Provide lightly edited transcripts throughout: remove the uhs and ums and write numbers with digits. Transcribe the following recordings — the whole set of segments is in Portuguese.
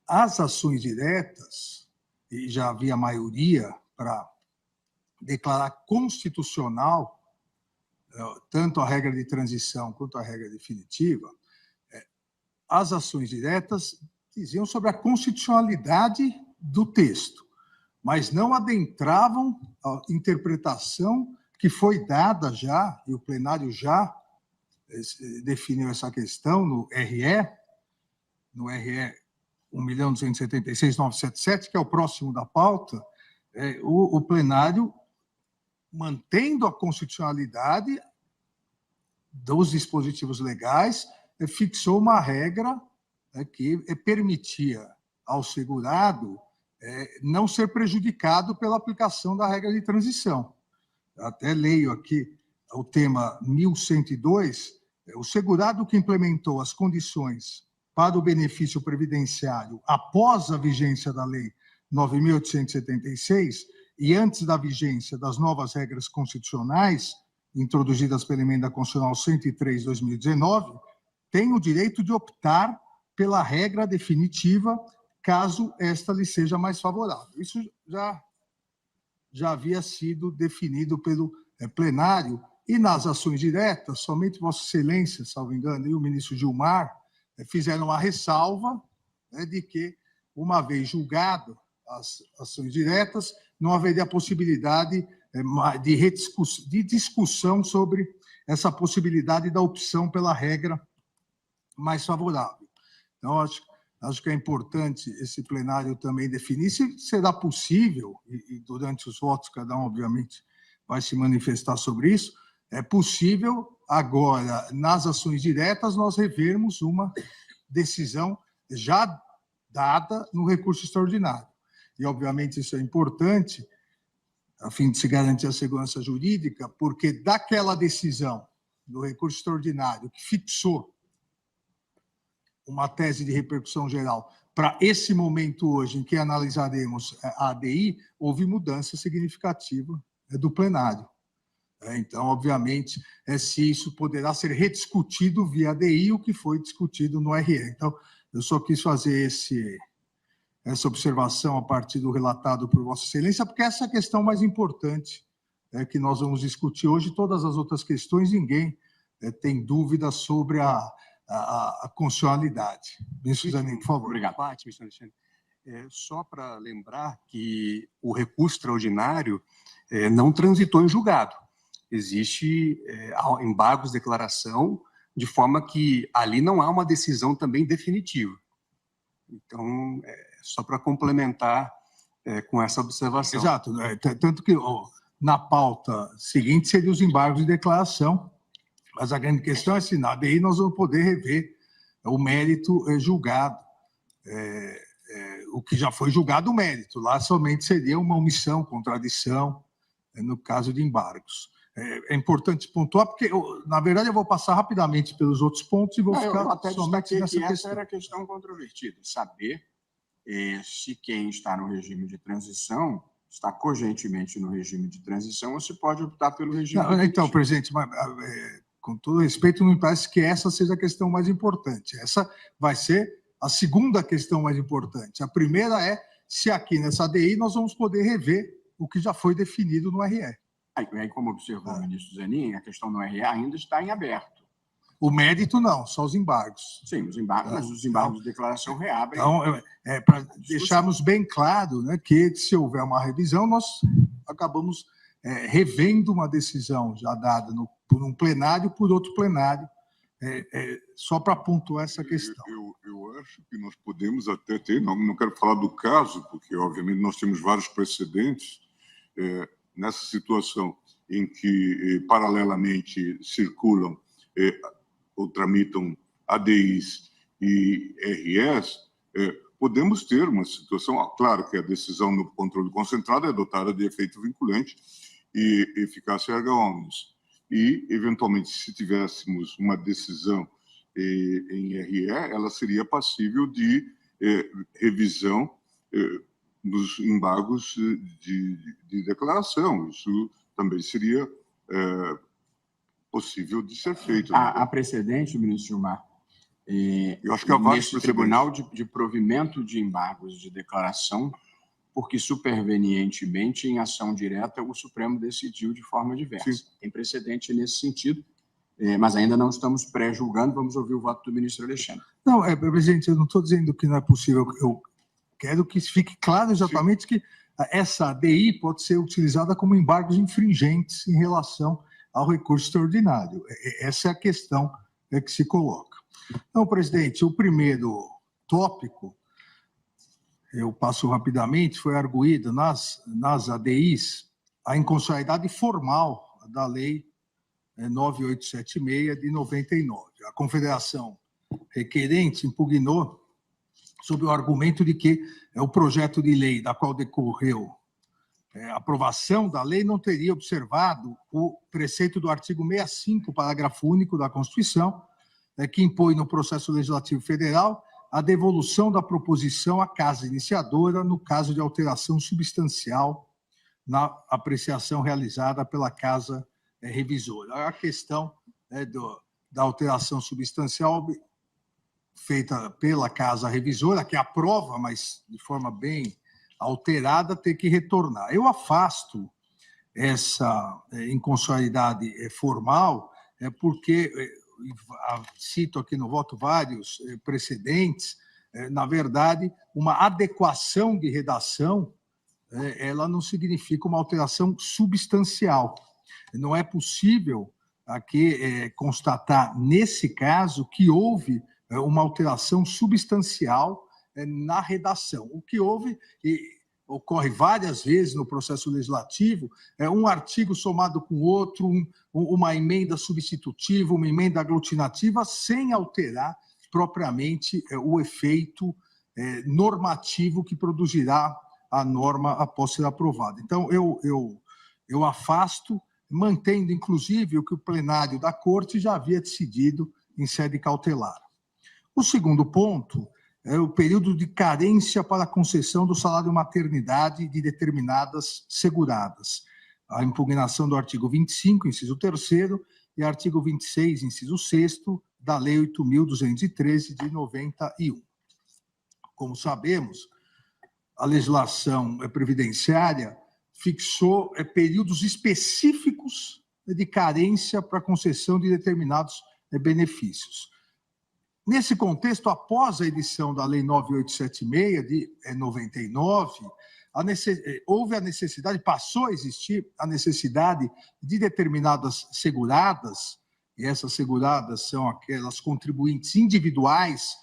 As ações diretas, e já havia maioria para declarar constitucional tanto a regra de transição quanto a regra definitiva, as ações diretas diziam sobre a constitucionalidade do texto, mas não adentravam a interpretação que foi dada já, e o plenário já definiu essa questão no RE 1.276.977, que é o próximo da pauta, o plenário, mantendo a constitucionalidade dos dispositivos legais, fixou uma regra que permitia ao segurado não ser prejudicado pela aplicação da regra de transição. Até leio aqui o tema 1102, o segurado que implementou as condições para o benefício previdenciário após a vigência da Lei 9.876 e antes da vigência das novas regras constitucionais, introduzidas pela Emenda Constitucional 103 de 2019, tem o direito de optar pela regra definitiva, caso esta lhe seja mais favorável. Isso já havia sido definido pelo plenário, e nas ações diretas, somente Vossa Excelência, salvo engano, e o ministro Gilmar fizeram uma ressalva de que, uma vez julgado as ações diretas, não haveria possibilidade de discussão sobre essa possibilidade da opção pela regra mais favorável. Então, acho que é importante esse plenário também definir se será possível, e durante os votos cada um, obviamente, vai se manifestar sobre isso, é possível agora, nas ações diretas, nós revermos uma decisão já dada no recurso extraordinário. E, obviamente, isso é importante, a fim de se garantir a segurança jurídica, porque daquela decisão do recurso extraordinário que fixou uma tese de repercussão geral para esse momento hoje em que analisaremos a ADI, houve mudança significativa do plenário. Então, obviamente, se isso poderá ser rediscutido via ADI, o que foi discutido no RE. Então, eu só quis fazer essa observação a partir do relatado por Vossa Excelência, porque essa é a questão mais importante que nós vamos discutir hoje. Todas as outras questões, ninguém tem dúvida sobre a constitucionalidade. Ministro Zanin, por favor. Obrigado. Ministro Alexandre. Só para lembrar que o recurso extraordinário não transitou em julgado. Existe embargos de declaração, de forma que ali não há uma decisão também definitiva. Então, só para complementar com essa observação. Exato. Tanto que na pauta seguinte seriam os embargos de declaração, mas a grande questão é se na ADI nós vamos poder rever o mérito julgado. O que já foi julgado o mérito, lá somente seria uma omissão, contradição, no caso de embargos. É importante pontuar, porque, na verdade, eu vou passar rapidamente pelos outros pontos e vou ficar até somente nessa questão. Essa era a questão controvertida, saber se quem está no regime de transição está cogentemente no regime de transição ou se pode optar pelo regime definitivo. Então, presidente, com todo respeito, não me parece que essa seja a questão mais importante. Essa vai ser a segunda questão mais importante. A primeira é se aqui nessa ADI nós vamos poder rever o que já foi definido no RE. Aí, como observou o ministro Zanin, a questão no RE ainda está em aberto. O mérito não, só os embargos. Sim, os embargos, mas os embargos de declaração reabrem. Então, para deixarmos bem claro, né, que se houver uma revisão, nós acabamos revendo uma decisão já dada por um plenário, por outro plenário, só para pontuar essa questão. Eu acho que nós podemos até ter, não quero falar do caso, porque, obviamente, nós temos vários precedentes nessa situação em que, paralelamente, circulam ou tramitam ADIs e RS, podemos ter uma situação, claro que a decisão no controle concentrado é dotada de efeito vinculante e eficácia erga omnes. E, eventualmente, se tivéssemos uma decisão em RE, ela seria passível de revisão dos embargos de declaração. Isso também seria possível de ser feito. Há precedente, ministro Gilmar, Eu acho que há vários nesse tribunal de provimento de embargos de declaração, porque supervenientemente, em ação direta, o Supremo decidiu de forma diversa. Sim. Tem precedente nesse sentido, mas ainda não estamos pré-julgando. Vamos ouvir o voto do ministro Alexandre. Não, presidente, eu não estou dizendo que não é possível. Eu quero que fique claro exatamente que essa ADI pode ser utilizada como embargos infringentes em relação ao recurso extraordinário. Essa é a questão que se coloca. Então, presidente, o primeiro tópico, eu passo rapidamente, foi arguído nas ADIs a inconstitucionalidade formal da Lei 9876 de 99. A Confederação requerente impugnou sob o argumento de que o projeto de lei da qual decorreu a aprovação da lei não teria observado o preceito do artigo 65, parágrafo único da Constituição, que impõe no processo legislativo federal a devolução da proposição à casa iniciadora no caso de alteração substancial na apreciação realizada pela casa revisora. A questão da alteração substancial feita pela casa revisora, que aprova, mas de forma bem alterada, ter que retornar. Eu afasto essa inconstitucionalidade formal, porque cito aqui no voto vários precedentes, na verdade, uma adequação de redação, ela não significa uma alteração substancial. Não é possível aqui constatar, nesse caso, que houve uma alteração substancial na redação. O que houve, e ocorre várias vezes no processo legislativo, um artigo somado com outro, uma emenda substitutiva, uma emenda aglutinativa, sem alterar propriamente o efeito normativo que produzirá a norma após ser aprovada. Então, eu afasto, mantendo, inclusive, o que o plenário da Corte já havia decidido em sede cautelar. O segundo ponto é o período de carência para a concessão do salário maternidade de determinadas seguradas. A impugnação do artigo 25, inciso 3º, e artigo 26, inciso 6º, da Lei 8.213, de 91. Como sabemos, a legislação previdenciária fixou períodos específicos de carência para a concessão de determinados benefícios. Nesse contexto, após a edição da Lei 9876, de 99, houve a necessidade, passou a existir a necessidade de determinadas seguradas, e essas seguradas são aquelas contribuintes individuais,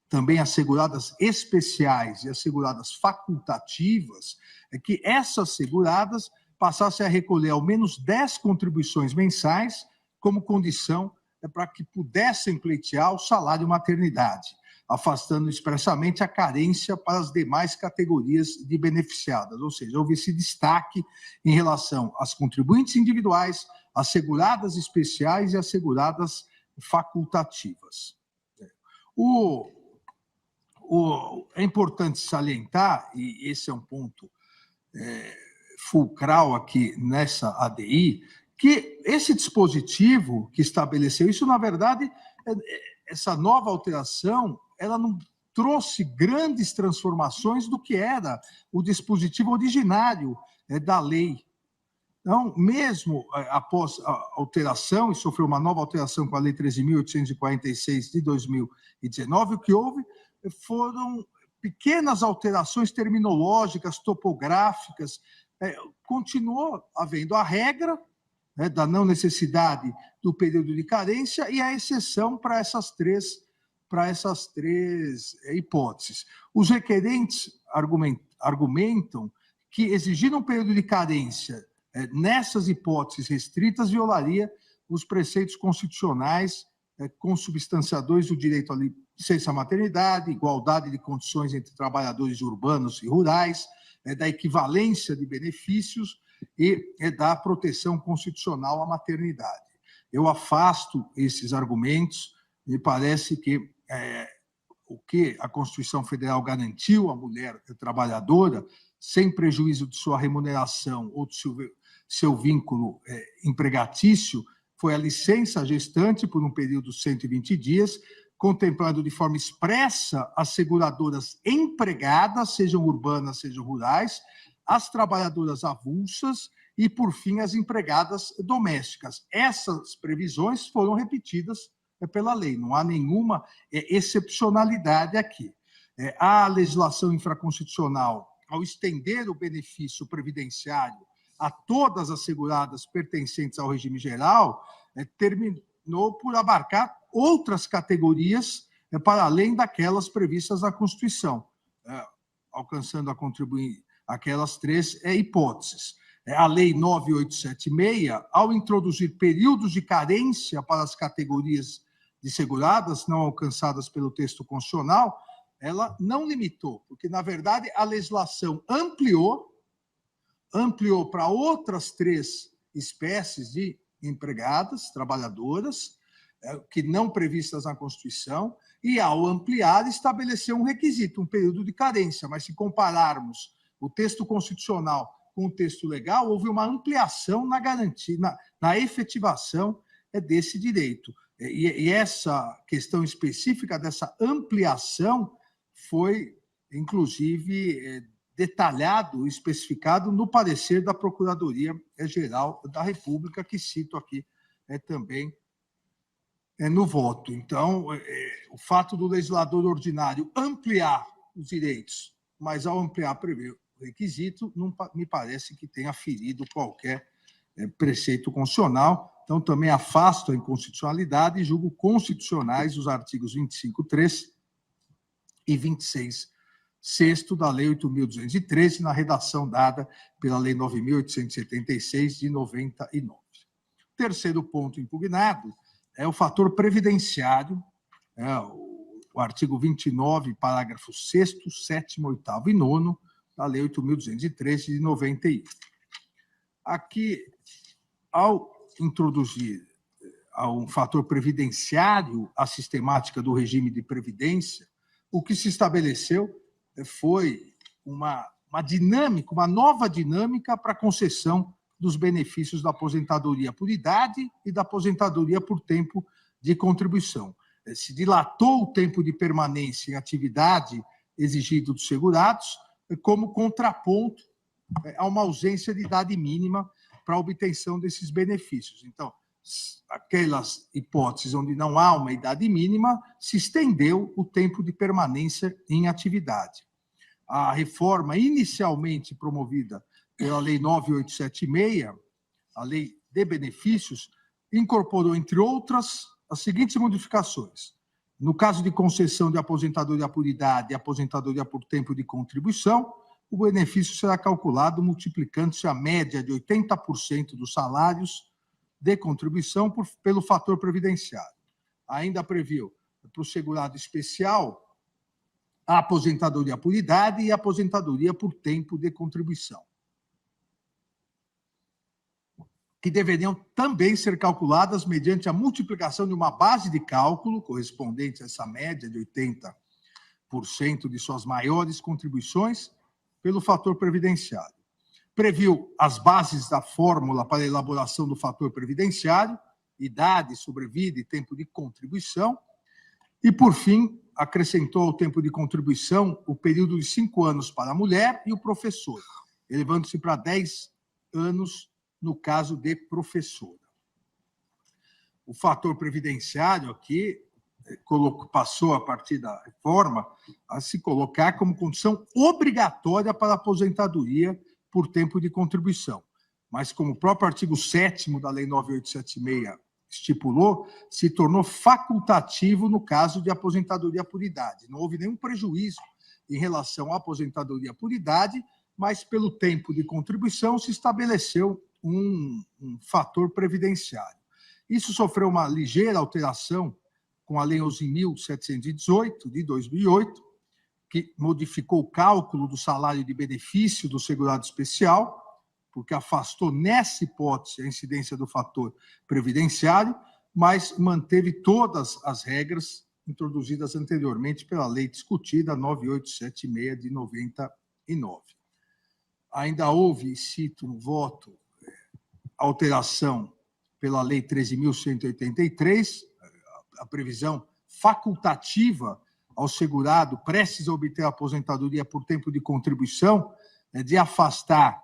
também as seguradas especiais e as seguradas facultativas, que essas seguradas passassem a recolher ao menos 10 contribuições mensais como condição para que pudessem pleitear o salário maternidade, afastando expressamente a carência para as demais categorias de beneficiadas, ou seja, houve esse destaque em relação às contribuintes individuais, às seguradas especiais e às seguradas facultativas. É importante salientar, e esse é um ponto fulcral aqui nessa ADI, que esse dispositivo que estabeleceu isso, na verdade, essa nova alteração, ela não trouxe grandes transformações do que era o dispositivo originário da lei. Então, mesmo após a alteração, e sofreu uma nova alteração com a Lei 13.846 de 2019, o que houve foram pequenas alterações terminológicas, topográficas, continuou havendo a regra da não necessidade do período de carência e a exceção para essas três hipóteses. Os requerentes argumentam que exigir um período de carência nessas hipóteses restritas violaria os preceitos constitucionais consubstanciadores do direito à licença maternidade, igualdade de condições entre trabalhadores urbanos e rurais, da equivalência de benefícios e da proteção constitucional à maternidade. Eu afasto esses argumentos, me parece que o que a Constituição Federal garantiu à mulher trabalhadora, sem prejuízo de sua remuneração ou de seu vínculo empregatício, foi a licença gestante por um período de 120 dias, contemplando de forma expressa as seguradoras empregadas, sejam urbanas, sejam rurais, as trabalhadoras avulsas e, por fim, as empregadas domésticas. Essas previsões foram repetidas pela lei, não há nenhuma excepcionalidade aqui. A legislação infraconstitucional, ao estender o benefício previdenciário a todas as seguradas pertencentes ao regime geral, terminou por abarcar outras categorias para além daquelas previstas na Constituição, alcançando a contribuir aquelas três hipóteses. A Lei 9876, ao introduzir períodos de carência para as categorias de seguradas não alcançadas pelo texto constitucional, ela não limitou, porque, na verdade, a legislação ampliou para outras três espécies de empregadas, trabalhadoras, que não previstas na Constituição, e, ao ampliar, estabeleceu um requisito, um período de carência. Mas, se compararmos o texto constitucional com o texto legal, houve uma ampliação na garantia, na efetivação desse direito. E essa questão específica dessa ampliação foi, inclusive, detalhado, especificado no parecer da Procuradoria-Geral da República, que cito aqui também no voto. Então, o fato do legislador ordinário ampliar os direitos, mas, ao ampliar, prever o requisito, não me parece que tenha ferido qualquer preceito constitucional. Então, também afasto a inconstitucionalidade e julgo constitucionais os artigos 25.3 e 26.6 da Lei 8.213, na redação dada pela Lei 9.876, de 99. O terceiro ponto impugnado é o fator previdenciário, o artigo 29, parágrafos 6º, 7º, 8º e 9º da Lei 8.213, de 91. Aqui, ao introduzir um fator previdenciário à sistemática do regime de previdência, o que se estabeleceu foi uma dinâmica, uma nova dinâmica para a concessão dos benefícios da aposentadoria por idade e da aposentadoria por tempo de contribuição. Se dilatou o tempo de permanência em atividade exigido dos segurados, como contraponto a uma ausência de idade mínima para a obtenção desses benefícios. Então, aquelas hipóteses onde não há uma idade mínima, se estendeu o tempo de permanência em atividade. A reforma inicialmente promovida pela Lei 9876, a Lei de Benefícios, incorporou, entre outras, as seguintes modificações. No caso de concessão de aposentadoria por idade e aposentadoria por tempo de contribuição, o benefício será calculado multiplicando-se a média de 80% dos salários de contribuição pelo fator previdenciário. Ainda previu, para o segurado especial, a aposentadoria por idade e a aposentadoria por tempo de contribuição, que deveriam também ser calculadas mediante a multiplicação de uma base de cálculo correspondente a essa média de 80% de suas maiores contribuições pelo fator previdenciário. Previu as bases da fórmula para a elaboração do fator previdenciário, idade, sobrevida e tempo de contribuição, e, por fim, acrescentou ao tempo de contribuição o período de 5 anos para a mulher e o professor, elevando-se para 10 anos no caso de professora. O fator previdenciário aqui passou, a partir da reforma, a se colocar como condição obrigatória para a aposentadoria por tempo de contribuição. Mas, como o próprio artigo 7º da Lei 9876 estipulou, se tornou facultativo no caso de aposentadoria por idade. Não houve nenhum prejuízo em relação à aposentadoria por idade, mas, pelo tempo de contribuição, se estabeleceu um fator previdenciário. Isso sofreu uma ligeira alteração com a Lei 11.718, de 2008, que modificou o cálculo do salário de benefício do segurado especial, porque afastou nessa hipótese a incidência do fator previdenciário, mas manteve todas as regras introduzidas anteriormente pela lei discutida 9876 de 99. Ainda houve, cito no voto, alteração pela lei 13.183, a previsão facultativa ao segurado prestes a obter a aposentadoria por tempo de contribuição, de afastar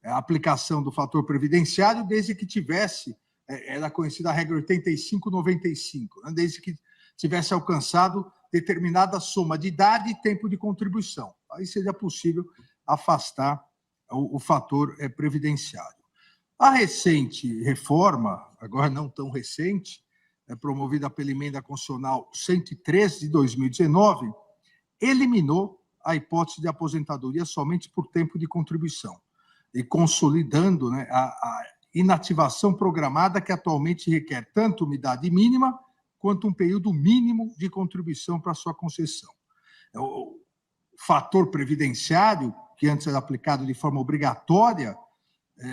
a aplicação do fator previdenciário desde que tivesse, era conhecida a regra 85-95, né, desde que tivesse alcançado determinada soma de idade e tempo de contribuição. Aí seria possível afastar o fator previdenciário. A recente reforma, agora não tão recente, promovida pela Emenda Constitucional 103 de 2019, eliminou a hipótese de aposentadoria somente por tempo de contribuição e consolidando, né, a inativação programada que atualmente requer tanto uma idade mínima quanto um período mínimo de contribuição para sua concessão. O fator previdenciário, que antes era aplicado de forma obrigatória,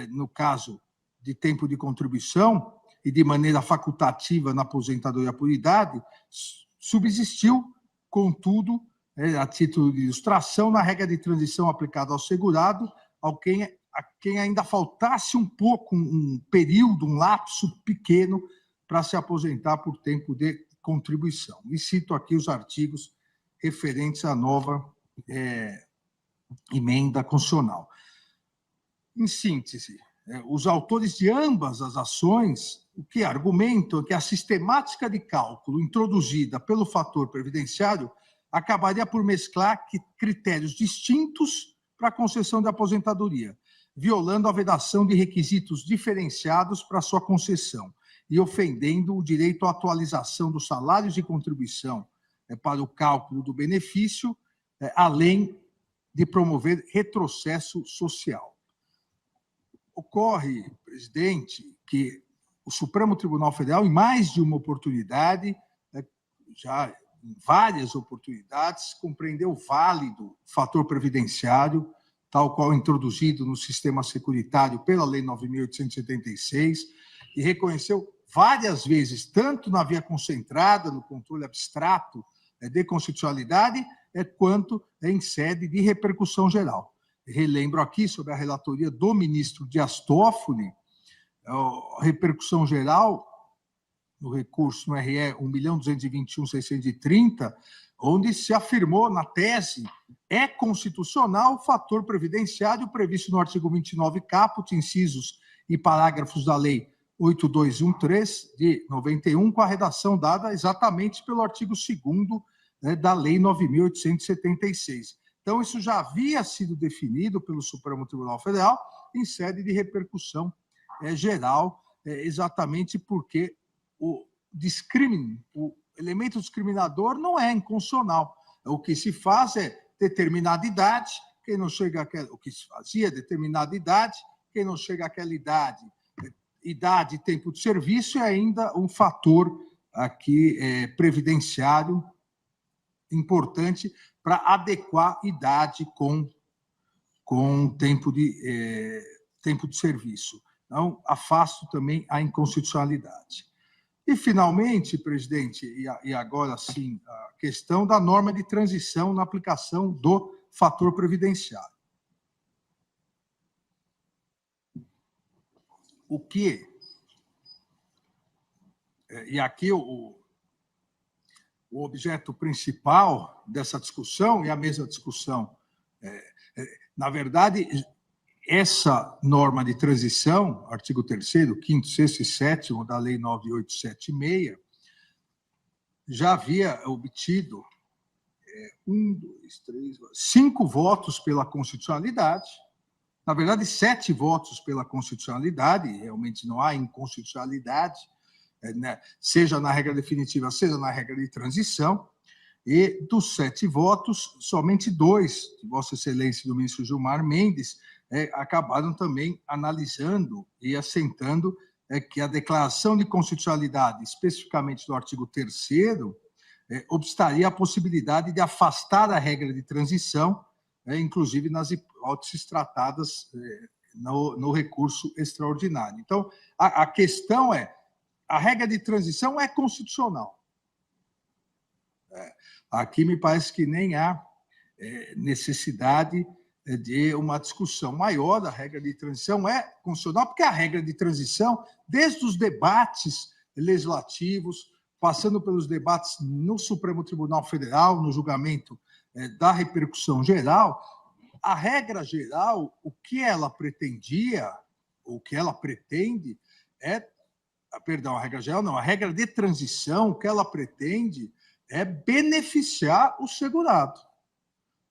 no caso de tempo de contribuição, e de maneira facultativa na aposentadoria por idade, subsistiu, contudo, a título de ilustração, na regra de transição aplicada ao segurado, a quem ainda faltasse um pouco, um período, um lapso pequeno para se aposentar por tempo de contribuição. E cito aqui os artigos referentes à nova emenda constitucional. Em síntese, os autores de ambas as ações, o que argumentam é que a sistemática de cálculo introduzida pelo fator previdenciário acabaria por mesclar critérios distintos para a concessão de aposentadoria, violando a vedação de requisitos diferenciados para sua concessão e ofendendo o direito à atualização dos salários de contribuição para o cálculo do benefício, além de promover retrocesso social. Ocorre, presidente, que o Supremo Tribunal Federal, em mais de uma oportunidade, já em várias oportunidades, compreendeu válido o fator previdenciário, tal qual introduzido no sistema securitário pela Lei 9.876, e reconheceu várias vezes, tanto na via concentrada, no controle abstrato de constitucionalidade, quanto em sede de repercussão geral. Relembro aqui sobre a relatoria do ministro Dias Toffoli, a repercussão geral no recurso no RE 1.221.630, onde se afirmou na tese constitucional o fator previdenciário previsto no artigo 29 caput, incisos e parágrafos da Lei 8213 de 91, com a redação dada exatamente pelo artigo 2º, né, da Lei 9.876. Então, isso já havia sido definido pelo Supremo Tribunal Federal em sede de repercussão geral, exatamente porque o elemento discriminador não é inconstitucional. O que se faz é determinada idade, quem não chega àquela, o que se fazia, determinada idade, quem não chega àquela idade e tempo de serviço, é ainda um fator aqui previdenciário importante para adequar idade com tempo de serviço. Então, afasto também a inconstitucionalidade. E, finalmente, presidente, e agora sim, a questão da norma de transição na aplicação do fator previdenciário. O que... E aqui o objeto principal dessa discussão, e a mesma discussão, na verdade, essa norma de transição, artigo 3º, 5º, 6º e 7º da Lei 9.876, já havia obtido 5 votos pela constitucionalidade, na verdade, 7 votos pela constitucionalidade, realmente não há inconstitucionalidade, né, seja na regra definitiva, seja na regra de transição, e dos 7 votos, somente 2, de Vossa Excelência do ministro Gilmar Mendes, acabaram também analisando e assentando que a declaração de constitucionalidade, especificamente do artigo 3º, obstaria a possibilidade de afastar a regra de transição, inclusive nas hipóteses tratadas no recurso extraordinário. Então, a questão a regra de transição é constitucional. Aqui me parece que nem há necessidade de uma discussão maior da regra de transição, é constitucional, porque a regra de transição, desde os debates legislativos passando pelos debates no Supremo Tribunal Federal, no julgamento da repercussão geral, a regra geral, o que ela pretendia, o que ela pretende a regra geral não, a regra de transição, o que ela pretende é beneficiar o segurado.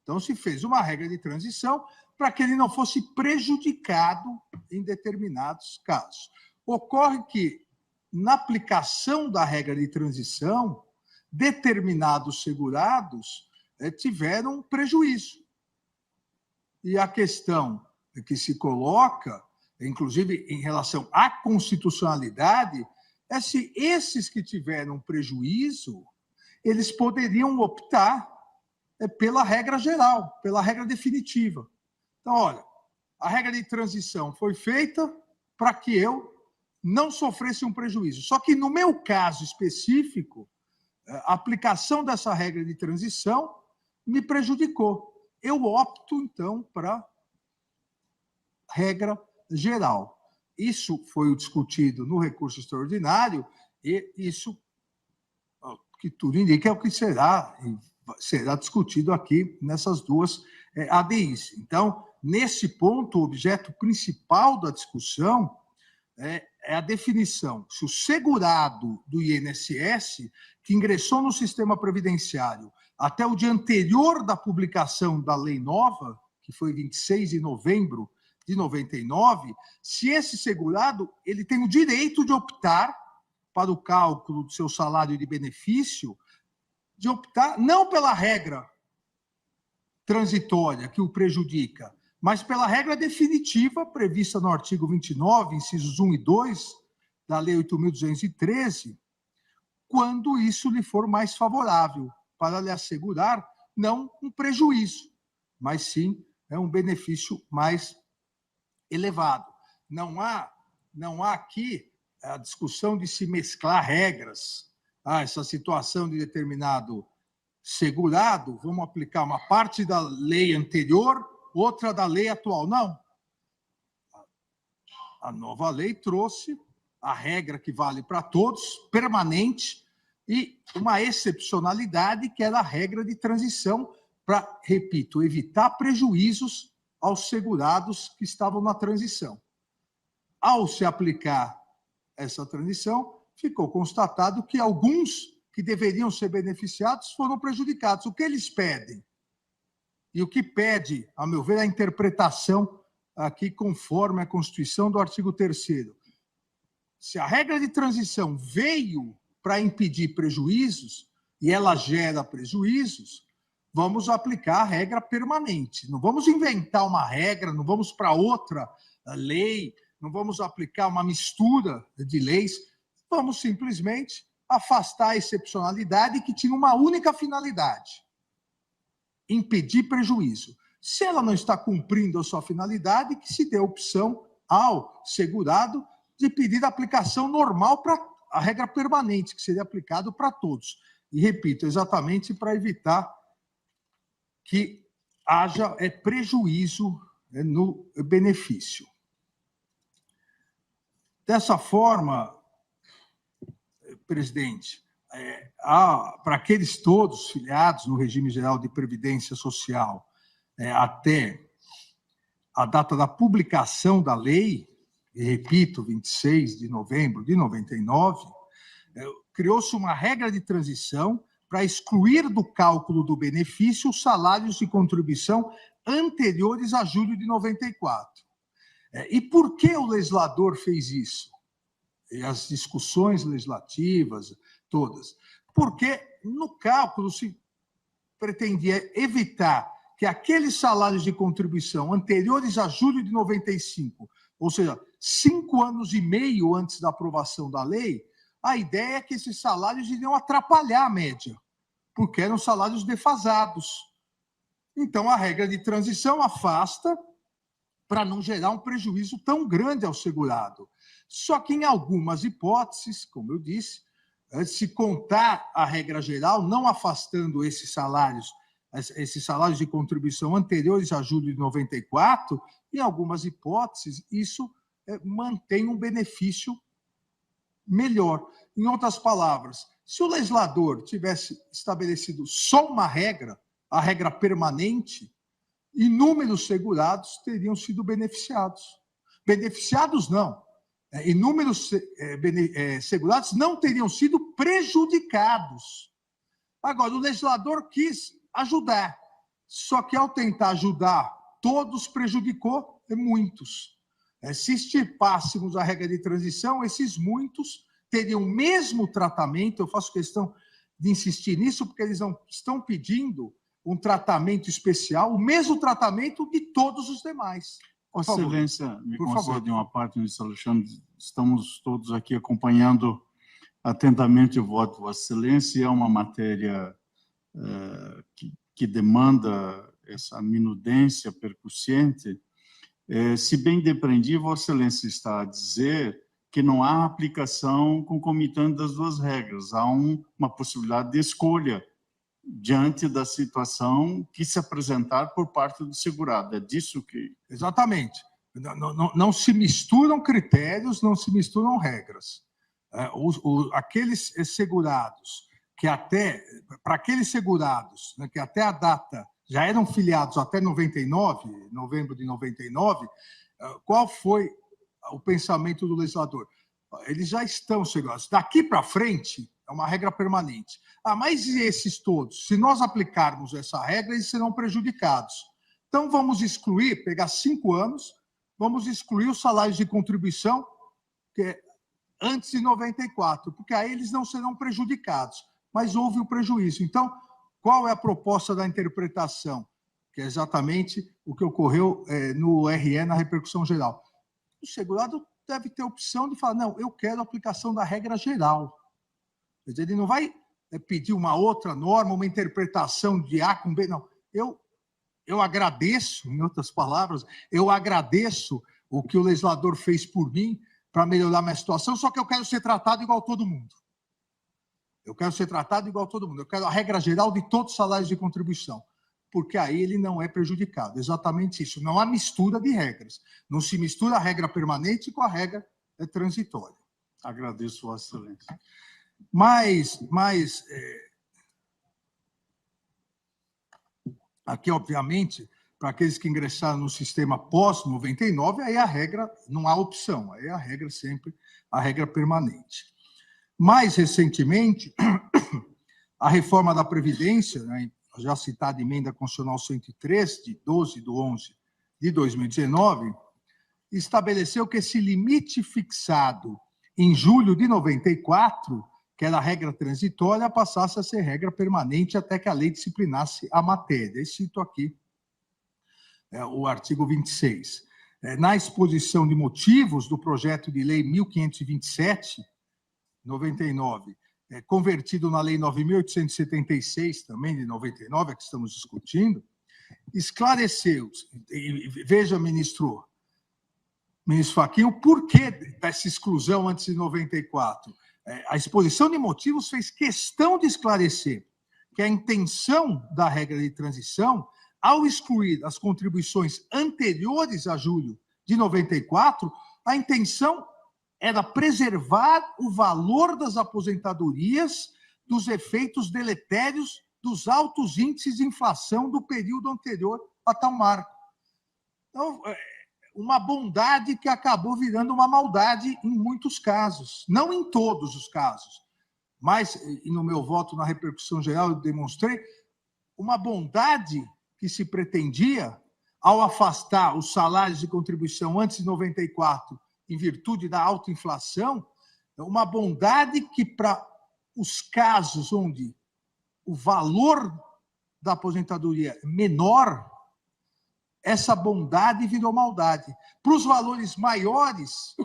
Então, se fez uma regra de transição para que ele não fosse prejudicado em determinados casos. Ocorre que, na aplicação da regra de transição, determinados segurados tiveram prejuízo. E a questão que se coloca, inclusive em relação à constitucionalidade, é se esses que tiveram prejuízo, eles poderiam optar pela regra geral, pela regra definitiva. Então, olha, a regra de transição foi feita para que eu não sofresse um prejuízo. Só que, no meu caso específico, a aplicação dessa regra de transição me prejudicou. Eu opto, então, para regra geral. Isso foi discutido no recurso extraordinário e isso, que tudo indica, é o que será discutido aqui nessas duas ADIs. Então, nesse ponto, o objeto principal da discussão é a definição se o segurado do INSS, que ingressou no sistema previdenciário até o dia anterior da publicação da lei nova, que foi 26 de novembro de 99, se esse segurado ele tem o direito de optar para o cálculo do seu salário de benefício, de optar não pela regra transitória que o prejudica, mas pela regra definitiva prevista no artigo 29, incisos 1 e 2 da Lei 8.213, quando isso lhe for mais favorável, para lhe assegurar não um prejuízo, mas sim um benefício mais elevado. Não há aqui a discussão de se mesclar regras. Essa situação de determinado segurado, vamos aplicar uma parte da lei anterior, outra da lei atual. Não. A nova lei trouxe a regra que vale para todos, permanente, e uma excepcionalidade, que era a regra de transição, para, repito, evitar prejuízos aos segurados que estavam na transição. Ao se aplicar essa transição, ficou constatado que alguns que deveriam ser beneficiados foram prejudicados. O que eles pedem? E o que pede, a meu ver, a interpretação aqui conforme a Constituição do artigo 3º. Se a regra de transição veio para impedir prejuízos, e ela gera prejuízos, vamos aplicar a regra permanente. Não vamos inventar uma regra, não vamos para outra lei, não vamos aplicar uma mistura de leis, vamos simplesmente afastar a excepcionalidade que tinha uma única finalidade: impedir prejuízo. Se ela não está cumprindo a sua finalidade, que se dê opção ao segurado de pedir a aplicação normal para a regra permanente, que seria aplicado para todos. E, repito, exatamente para evitar que haja prejuízo no benefício. Dessa forma, presidente, para aqueles todos filiados no regime geral de previdência social até a data da publicação da lei, e repito, 26 de novembro de 99, criou-se uma regra de transição para excluir do cálculo do benefício os salários de contribuição anteriores a julho de 94. E por que o legislador fez isso? E as discussões legislativas todas. Porque no cálculo se pretendia evitar que aqueles salários de contribuição anteriores a julho de 95, ou seja, 5 anos e meio antes da aprovação da lei, a ideia é que esses salários iriam atrapalhar a média, porque eram salários defasados. Então, a regra de transição afasta para não gerar um prejuízo tão grande ao segurado. Só que, em algumas hipóteses, como eu disse, se contar a regra geral, não afastando esses salários de contribuição anteriores a julho de 94, em algumas hipóteses, isso mantém um benefício melhor. Em outras palavras, Se o legislador tivesse estabelecido só uma regra, a regra permanente, inúmeros segurados teriam sido beneficiados. Beneficiados não. Inúmeros segurados não teriam sido prejudicados. Agora, o legislador quis ajudar, só que ao tentar ajudar, todos prejudicou muitos. Se extirpássemos a regra de transição, esses muitos teriam o mesmo tratamento. Eu faço questão de insistir nisso, porque eles não estão pedindo um tratamento especial, o mesmo tratamento de todos os demais. Excelência, me concede uma parte, ministro Alexandre. Estamos todos aqui acompanhando atentamente o voto de Vossa Excelência. É uma matéria que demanda essa minudência percussiente. Se bem depreendi, Vossa Excelência está a dizer que não há aplicação concomitante das duas regras. Há uma possibilidade de escolha diante da situação que se apresentar por parte do segurado. É disso que... Exatamente. Não se misturam critérios, não se misturam regras. Aqueles segurados que até... Para aqueles segurados, né, que até a data já eram filiados até 99, novembro de 99, qual foi o pensamento do legislador? Eles já estão segurados. Daqui para frente, é uma regra permanente. Mas e esses todos? Se nós aplicarmos essa regra, eles serão prejudicados. Então, vamos excluir, pegar 5 anos, vamos excluir os salários de contribuição que é antes de 94, porque aí eles não serão prejudicados. Mas houve o prejuízo. Então, qual é a proposta da interpretação? Que é exatamente o que ocorreu no RE, na repercussão geral. O segurado deve ter a opção de falar, não, eu quero a aplicação da regra geral. Quer dizer, ele não vai pedir uma outra norma, uma interpretação de A com B, não. Eu agradeço, em outras palavras, eu agradeço o que o legislador fez por mim para melhorar minha situação, só que eu quero ser tratado igual todo mundo. Eu quero ser tratado igual todo mundo. Eu quero a regra geral de todos os salários de contribuição, porque aí ele não é prejudicado. Exatamente isso. Não há mistura de regras. Não se mistura a regra permanente com a regra transitória. Agradeço, Vossa Excelência. Mas aqui, obviamente, para aqueles que ingressaram no sistema pós-99, aí a regra, não há opção, aí a regra sempre, a regra permanente. Mais recentemente, a reforma da Previdência, né, já citada emenda constitucional 103, de 12/11 de 2019, estabeleceu que esse limite fixado em julho de 94, que era a regra transitória, passasse a ser regra permanente até que a lei disciplinasse a matéria. E cito aqui o artigo 26. Na exposição de motivos do projeto de lei 1527, 99, convertido na lei 9.876, também de 99, a que estamos discutindo, esclareceu, veja, ministro Fachin, o porquê dessa exclusão antes de 94. A exposição de motivos fez questão de esclarecer que a intenção da regra de transição, ao excluir as contribuições anteriores a julho de 94, a intenção era preservar o valor das aposentadorias dos efeitos deletérios dos altos índices de inflação do período anterior a tal marco. Então, uma bondade que acabou virando uma maldade em muitos casos, não em todos os casos, mas, e no meu voto na repercussão geral, eu demonstrei uma bondade que se pretendia ao afastar os salários de contribuição antes de 94, em virtude da alta inflação, uma bondade que, para os casos onde o valor da aposentadoria é menor, essa bondade virou maldade. Para os valores maiores,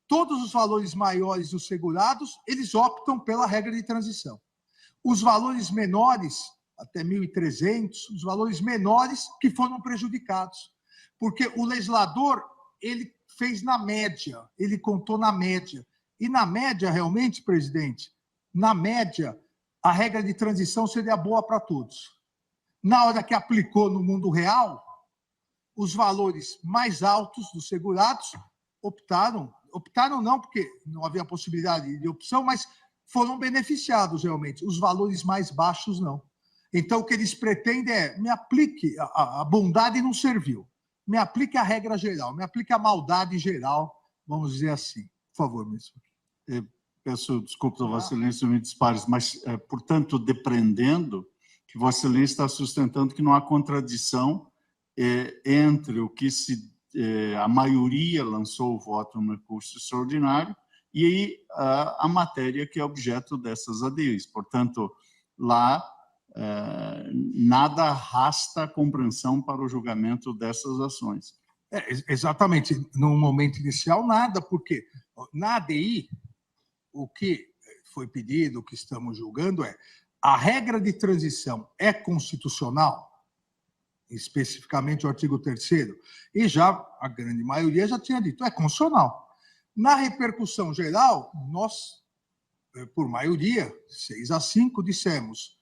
todos os valores maiores dos segurados, eles optam pela regra de transição. Os valores menores, até 1.300, os valores menores que foram prejudicados. Porque o legislador, ele fez na média, ele contou na média. E na média, realmente, presidente, na média, a regra de transição seria boa para todos. Na hora que aplicou no mundo real, os valores mais altos dos segurados optaram não porque não havia possibilidade de opção, mas foram beneficiados realmente, os valores mais baixos não. Então, o que eles pretendem é, me aplique, a bondade não serviu, me aplique a regra geral, me aplique a maldade geral, vamos dizer assim. Por favor, ministro. Peço desculpas a Vossa Excelência, me dispares, mas, portanto, depreendendo que Vossa Excelência está sustentando que não há contradição entre o que a maioria lançou o voto no recurso extraordinário e a matéria que é objeto dessas ADIs. Portanto, lá nada arrasta a compreensão para o julgamento dessas ações. Exatamente. No momento inicial, nada, porque na ADI, o que foi pedido, o que estamos julgando é a regra de transição é constitucional, especificamente o artigo 3º, e já a grande maioria já tinha dito, é constitucional. Na repercussão geral, nós, por maioria, 6-5, dissemos,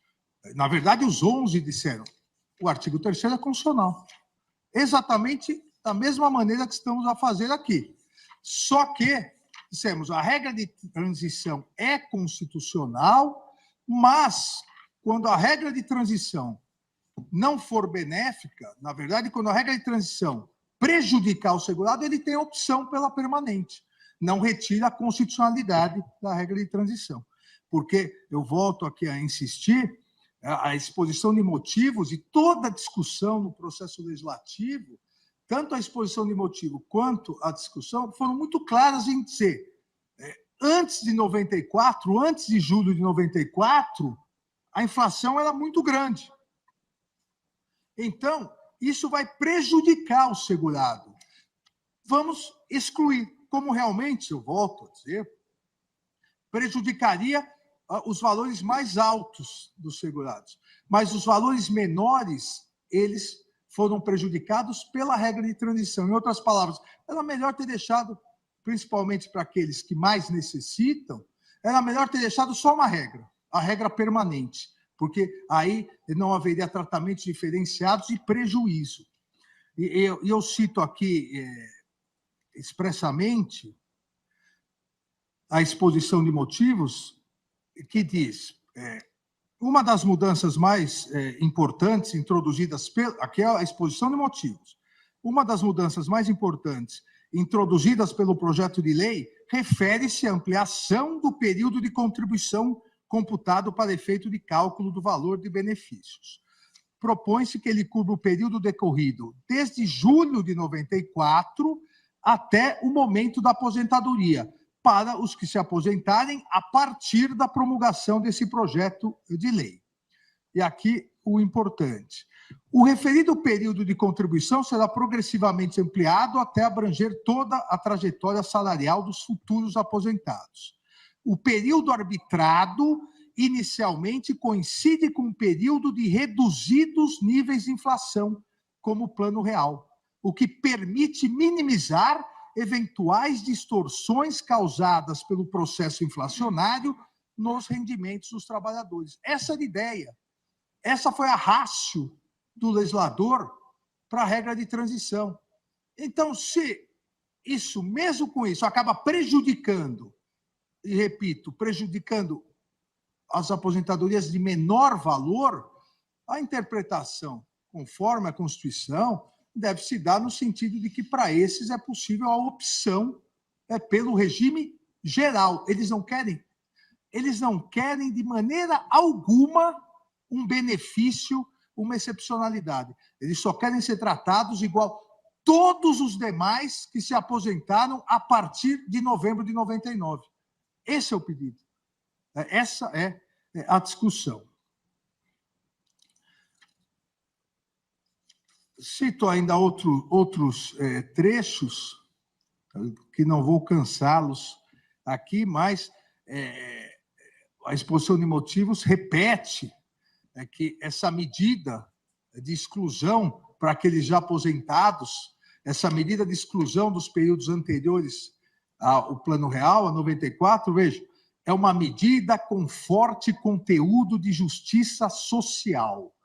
na verdade, os 11 disseram, o artigo 3º é constitucional. Exatamente da mesma maneira que estamos a fazer aqui. Só que, dissemos, a regra de transição é constitucional, mas, quando a regra de transição não for benéfica, na verdade, quando a regra de transição prejudicar o segurado, ele tem a opção pela permanente. Não retira a constitucionalidade da regra de transição. Porque, eu volto aqui a insistir, a exposição de motivos e toda a discussão no processo legislativo, tanto a exposição de motivo quanto a discussão, foram muito claras em dizer, antes de 94, antes de julho de 94, a inflação era muito grande. Então, isso vai prejudicar o segurado. Vamos excluir, como realmente, eu volto a dizer, prejudicaria os valores mais altos dos segurados. Mas os valores menores, eles foram prejudicados pela regra de transição. Em outras palavras, era melhor ter deixado, principalmente para aqueles que mais necessitam, era melhor ter deixado só uma regra, a regra permanente, porque aí não haveria tratamentos diferenciados e prejuízo. E eu cito aqui expressamente a exposição de motivos que diz, uma das mudanças mais importantes introduzidas, aqui é a exposição de motivos, uma das mudanças mais importantes introduzidas pelo projeto de lei refere-se à ampliação do período de contribuição computado para efeito de cálculo do valor de benefícios. Propõe-se que ele cubra o período decorrido desde julho de 94 até o momento da aposentadoria, para os que se aposentarem a partir da promulgação desse projeto de lei. E aqui o importante. O referido período de contribuição será progressivamente ampliado até abranger toda a trajetória salarial dos futuros aposentados. O período arbitrado, inicialmente, coincide com um período de reduzidos níveis de inflação, como o Plano Real, o que permite minimizar eventuais distorções causadas pelo processo inflacionário nos rendimentos dos trabalhadores. Essa era a ideia. Essa foi a ratio do legislador para a regra de transição. Então, se isso, mesmo com isso, acaba prejudicando, e repito, prejudicando as aposentadorias de menor valor, a interpretação, conforme a Constituição, deve se dar no sentido de que, para esses, é possível a opção pelo regime geral. Eles não querem de maneira alguma um benefício, uma excepcionalidade. Eles só querem ser tratados igual todos os demais que se aposentaram a partir de novembro de 99. Esse é o pedido. Essa é a discussão. Cito ainda outros trechos, que não vou cansá-los aqui, mas a exposição de motivos repete que essa medida de exclusão para aqueles já aposentados, essa medida de exclusão dos períodos anteriores ao Plano Real, a 94, veja, é uma medida com forte conteúdo de justiça social.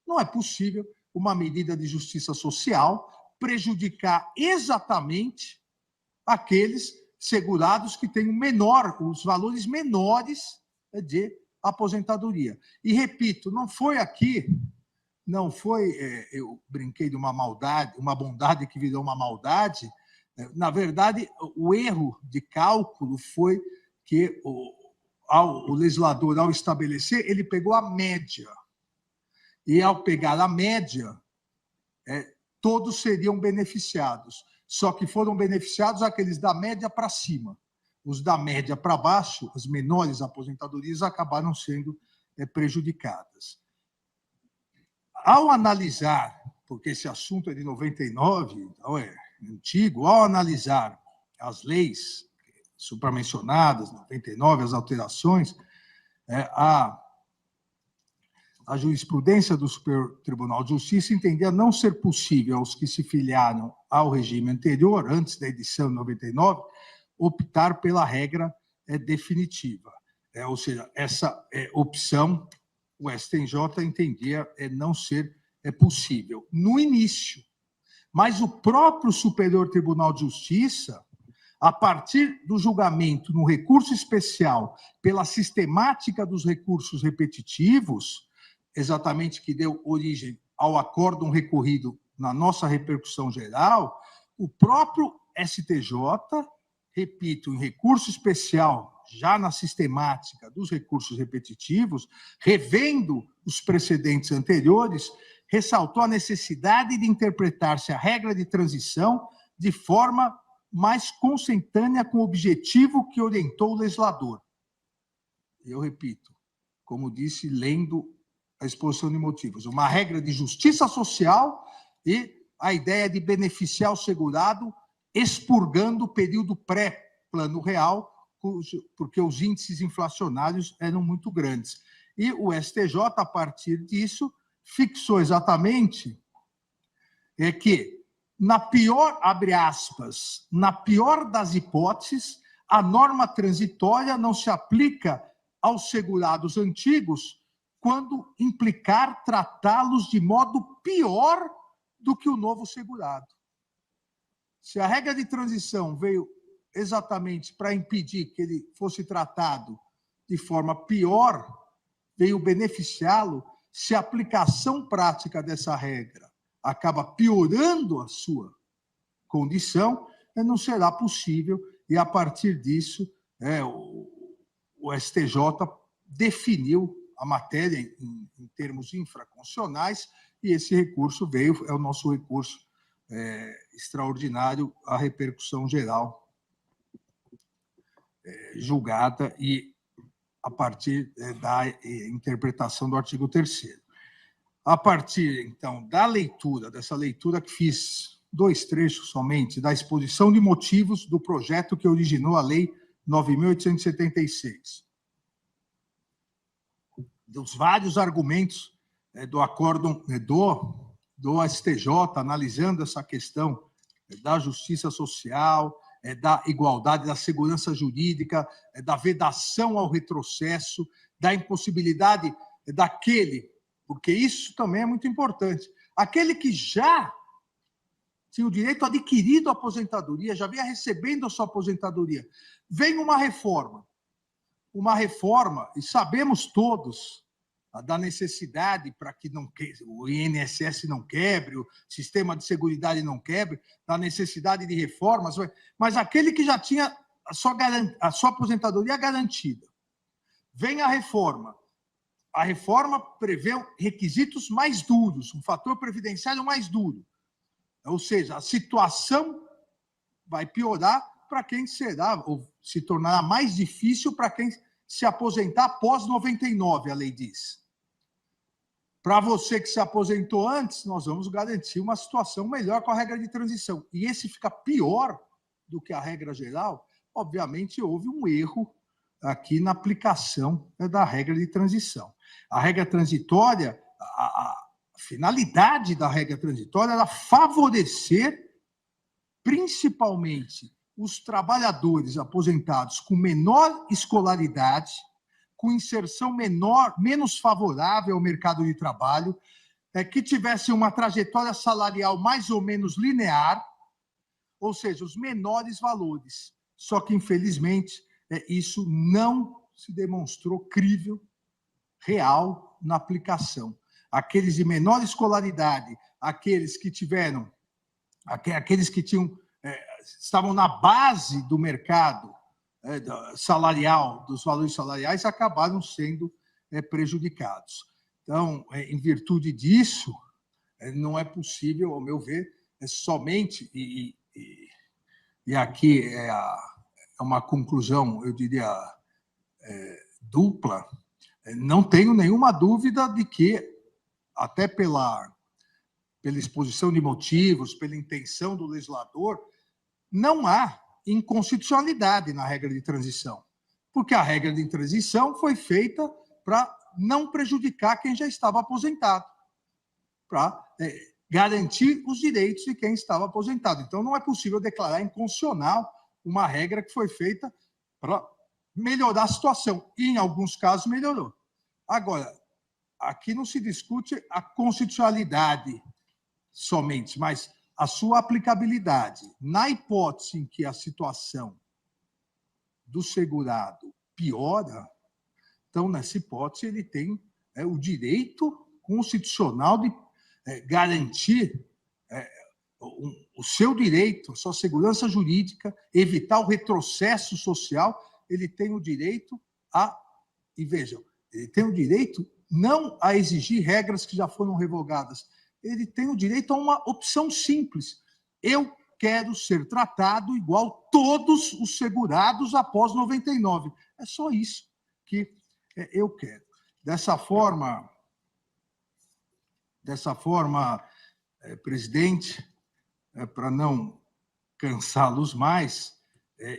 Não é possível uma medida de justiça social prejudicar exatamente aqueles segurados que têm os valores menores de aposentadoria. E, repito, não foi aqui, não foi, eu brinquei de uma maldade, uma bondade que virou uma maldade. Na verdade, o erro de cálculo foi que o legislador, ao estabelecer, ele pegou a média. E, ao pegar a média, todos seriam beneficiados. Só que foram beneficiados aqueles da média para cima. Os da média para baixo, as menores aposentadorias, acabaram sendo prejudicadas. Ao analisar, porque esse assunto é de 99, então é antigo, ao analisar as leis supramencionadas, 99, as alterações, a jurisprudência do Superior Tribunal de Justiça entendia não ser possível aos que se filiaram ao regime anterior, antes da edição de 99, optar pela regra definitiva. Ou seja, essa opção, o STJ entendia não ser possível no início. Mas o próprio Superior Tribunal de Justiça, a partir do julgamento no recurso especial pela sistemática dos recursos repetitivos, exatamente que deu origem ao acórdão recorrido na nossa repercussão geral, o próprio STJ, repito, em recurso especial, já na sistemática dos recursos repetitivos, revendo os precedentes anteriores, ressaltou a necessidade de interpretar-se a regra de transição de forma mais consentânea com o objetivo que orientou o legislador. Eu repito, como disse, lendo a exposição de motivos, uma regra de justiça social e a ideia de beneficiar o segurado expurgando o período pré-plano real, porque os índices inflacionários eram muito grandes. E o STJ, a partir disso, fixou exatamente que, na pior, abre aspas, na pior das hipóteses, a norma transitória não se aplica aos segurados antigos quando implicar tratá-los de modo pior do que o novo segurado. Se a regra de transição veio exatamente para impedir que ele fosse tratado de forma pior, veio beneficiá-lo, se a aplicação prática dessa regra acaba piorando a sua condição, não será possível, e a partir disso, o STJ definiu a matéria em termos infraconstitucionais, e esse recurso é o nosso recurso extraordinário à repercussão geral julgada e a partir da interpretação do artigo 3º. A partir, então, dessa leitura que fiz 2 trechos somente, da exposição de motivos do projeto que originou a Lei 9.876, dos vários argumentos do acórdão do STJ, analisando essa questão da justiça social, da igualdade, da segurança jurídica, da vedação ao retrocesso, da impossibilidade daquele, porque isso também é muito importante, aquele que já tinha o direito adquirido à aposentadoria, já vinha recebendo a sua aposentadoria, vem uma reforma, e sabemos todos da necessidade para que o INSS não quebre, o sistema de seguridade não quebre, da necessidade de reformas, mas aquele que já tinha a sua aposentadoria garantida. Vem a reforma prevê requisitos mais duros, um fator previdenciário mais duro, ou seja, a situação vai piorar para quem será, ou se tornará mais difícil para quem se aposentar após 99, a lei diz. Para você que se aposentou antes, nós vamos garantir uma situação melhor com a regra de transição. E esse fica pior do que a regra geral. Obviamente, houve um erro aqui na aplicação da regra de transição. A regra transitória, a finalidade da regra transitória era favorecer, principalmente, os trabalhadores aposentados com menor escolaridade, com inserção menos favorável ao mercado de trabalho, que tivessem uma trajetória salarial mais ou menos linear, ou seja, os menores valores. Só que, infelizmente, isso não se demonstrou crível, real na aplicação. Aqueles de menor escolaridade, aqueles que tiveram, aqueles que tinham, estavam na base do mercado salarial, dos valores salariais, acabaram sendo prejudicados. Então, em virtude disso, não é possível, ao meu ver, somente, e aqui é uma conclusão, eu diria, dupla, não tenho nenhuma dúvida de que, até pela exposição de motivos, pela intenção do legislador, não há inconstitucionalidade na regra de transição, porque a regra de transição foi feita para não prejudicar quem já estava aposentado, para garantir os direitos de quem estava aposentado. Então, não é possível declarar inconstitucional uma regra que foi feita para melhorar a situação, e, em alguns casos, melhorou. Agora, aqui não se discute a constitucionalidade somente, mas a sua aplicabilidade. Na hipótese em que a situação do segurado piora, então, nessa hipótese, ele tem o direito constitucional de garantir o seu direito, a sua segurança jurídica, evitar o retrocesso social. Ele tem o direito e vejam, ele tem o direito não a exigir regras que já foram revogadas, ele tem o direito a uma opção simples. Eu quero ser tratado igual todos os segurados após 99. É só isso que eu quero. Dessa forma, presidente, para não cansá-los mais,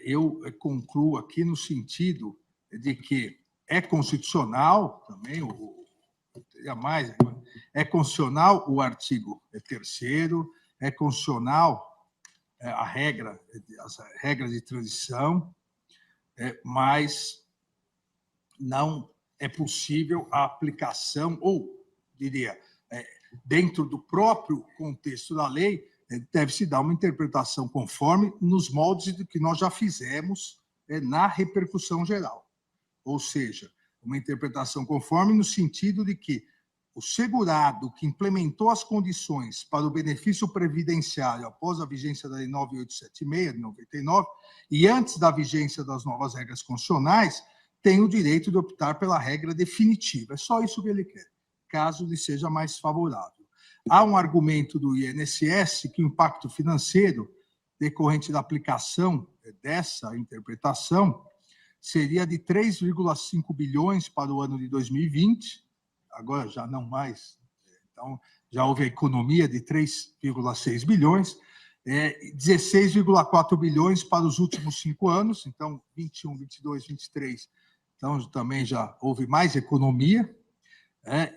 eu concluo aqui no sentido de que é constitucional também, é constitucional o artigo 3º, é constitucional as regras de transição, mas não é possível a aplicação, ou, diria, dentro do próprio contexto da lei, deve-se dar uma interpretação conforme nos moldes do que nós já fizemos na repercussão geral. Ou seja, uma interpretação conforme no sentido de que o segurado que implementou as condições para o benefício previdenciário após a vigência da Lei 9876, de 99, e antes da vigência das novas regras constitucionais, tem o direito de optar pela regra definitiva. É só isso que ele quer, caso lhe seja mais favorável. Há um argumento do INSS que o impacto financeiro decorrente da aplicação dessa interpretação seria de 3,5 bilhões para o ano de 2020, agora já não mais, então já houve a economia de 3,6 bilhões, 16,4 bilhões para os últimos 5 anos, então 21, 22, 23, então também já houve mais economia,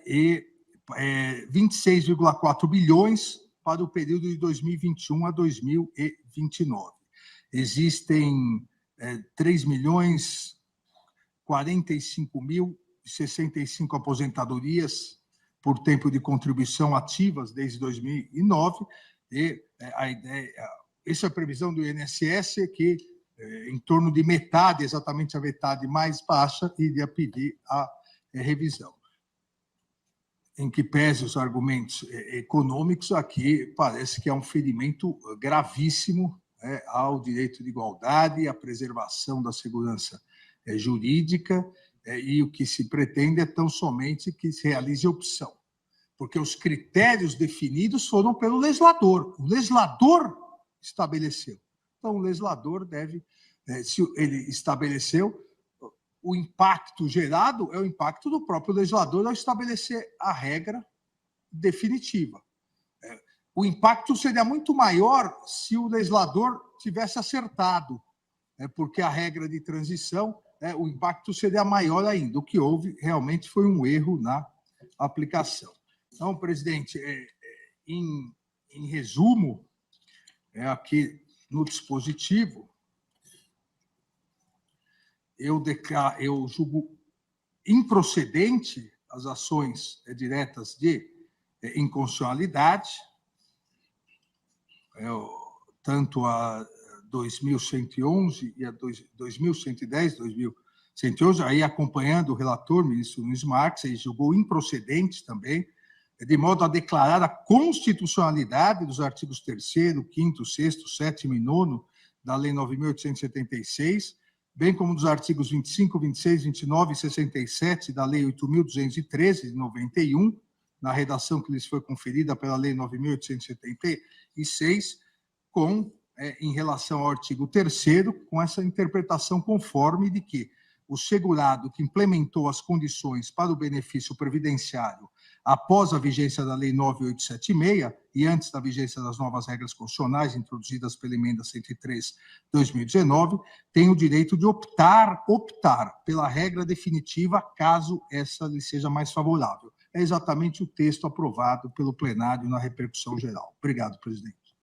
e 26,4 bilhões para o período de 2021 a 2029. Existem 3.045.065 aposentadorias por tempo de contribuição ativas desde 2009, e essa é a previsão do INSS, que em torno de metade, exatamente a metade mais baixa, iria pedir a revisão. Em que pese os argumentos econômicos, aqui parece que é um ferimento gravíssimo ao direito de igualdade, à preservação da segurança jurídica, e o que se pretende é tão somente que se realize opção, porque os critérios definidos foram pelo legislador. O legislador estabeleceu. Então, o legislador deve, se ele estabeleceu, o impacto gerado é o impacto do próprio legislador ao estabelecer a regra definitiva. O impacto seria muito maior se o legislador tivesse acertado, porque a regra de transição, o impacto seria maior ainda. O que houve realmente foi um erro na aplicação. Então, presidente, em resumo, aqui no dispositivo, eu julgo improcedente as ações diretas de inconstitucionalidade, tanto a 2111 e a 2110, 111, aí acompanhando o relator, ministro Nunes Marques, ele julgou improcedente também, de modo a declarar a constitucionalidade dos artigos 3º, 5º, 6º, 7º e 9º da Lei 9.876, bem como dos artigos 25, 26, 29 e 67 da Lei 8.213, de 91, na redação que lhes foi conferida pela Lei 9.876, em relação ao artigo 3º, com essa interpretação conforme de que o segurado que implementou as condições para o benefício previdenciário após a vigência da Lei 9.876 e antes da vigência das novas regras constitucionais introduzidas pela Emenda 103/2019, tem o direito de optar pela regra definitiva, caso essa lhe seja mais favorável. É exatamente o texto aprovado pelo plenário na repercussão geral. Obrigado, presidente.